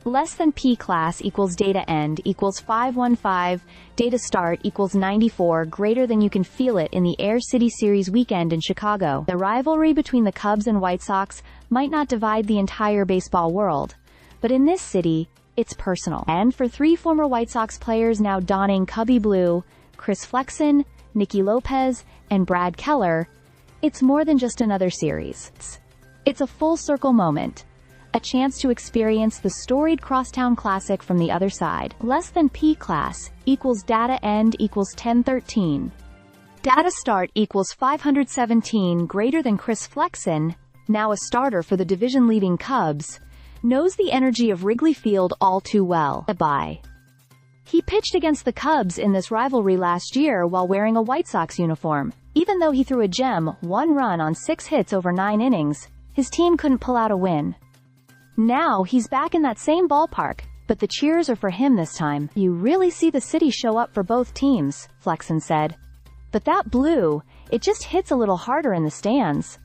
Less than P class equals data end equals 515, data start equals 94, greater than you can feel it in the Air City Series weekend in Chicago. The rivalry between the Cubs and White Sox might not divide the entire baseball world, but in this city, it's personal. And for three former White Sox players now donning Cubby blue, Chris Flexen, Nicky Lopez, and Brad Keller, it's more than just another series. It's a full-circle moment. A chance to experience the storied crosstown classic from the other side. Less than P class equals data end equals 1013. Data start equals 517, greater than Chris Flexen, now a starter for the division-leading Cubs, knows the energy of Wrigley Field all too well. He pitched against the Cubs in this rivalry last year while wearing a White Sox uniform. Even though he threw a gem, 1 run on 6 hits over 9 innings, his team couldn't pull out a win. Now he's back in that same ballpark, but the cheers are for him this time. You really see the city show up for both teams, Flexen said. But that blue, it just hits a little harder in the stands.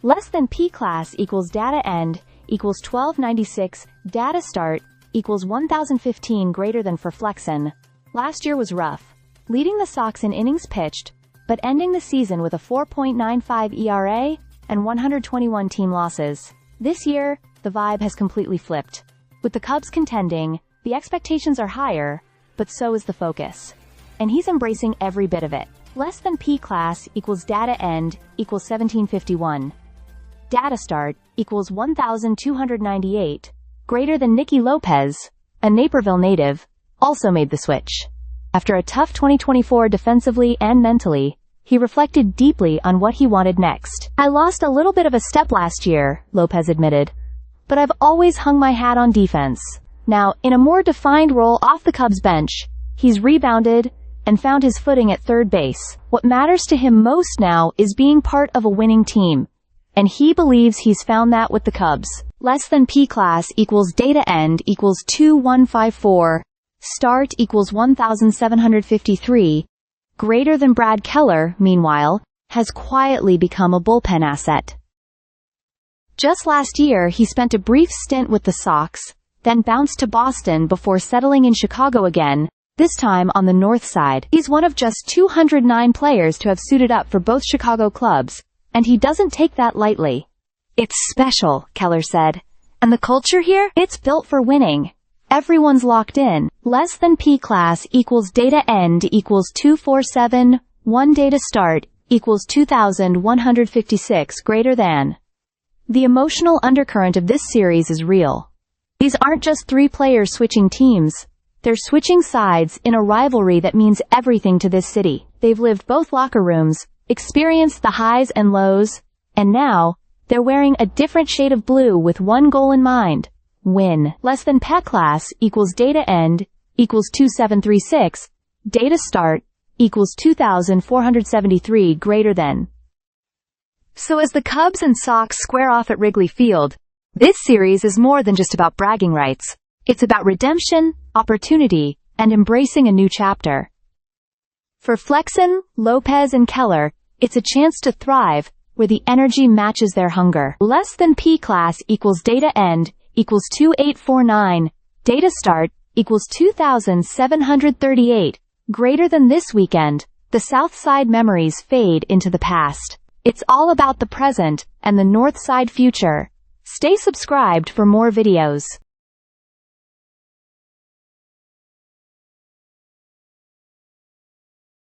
Less than P class equals data end equals 1296, data start equals 1015, greater than for Flexen. Last year was rough, leading the Sox in innings pitched, but ending the season with a 4.95 ERA and 121 team losses. This year, the vibe has completely flipped. With the Cubs contending, the expectations are higher, but so is the focus. And he's embracing every bit of it. Less than P class equals data end equals 1751. Data start equals 1298, greater than Nicky Lopez, a Naperville native, also made the switch. After a tough 2024 defensively and mentally, he reflected deeply on what he wanted next. I lost a little bit of a step last year, Lopez admitted, but I've always hung my hat on defense. Now, in a more defined role off the Cubs bench, he's rebounded and found his footing at third base. What matters to him most now is being part of a winning team, and he believes he's found that with the Cubs. Less than P class equals data end equals 2154, start equals 1753, greater than Brad Keller, meanwhile, has quietly become a bullpen asset. Just last year, he spent a brief stint with the Sox, then bounced to Boston before settling in Chicago again, this time on the north side. He's one of just 209 players to have suited up for both Chicago clubs, and he doesn't take that lightly. It's special, Keller said. And the culture here? It's built for winning. Everyone's locked in. Less than P class equals data end equals 247, 1 data start equals 2156, greater than. The emotional undercurrent of this series is real. These aren't just 3 players switching teams. They're switching sides in a rivalry that means everything to this city. They've lived both locker rooms, experienced the highs and lows, and now, they're wearing a different shade of blue with one goal in mind. Win. Less than P class equals data end equals 2736, data start equals 2473, greater than. So as the Cubs and Sox square off at Wrigley Field, this series is more than just about bragging rights. It's about redemption, opportunity, and embracing a new chapter. For Flexen, Lopez, and Keller, it's a chance to thrive, where the energy matches their hunger. Less than P class equals data end equals 2849, data start equals 2738, greater than this weekend, the South Side memories fade into the past. It's all about the present and the North Side future. Stay subscribed for more videos.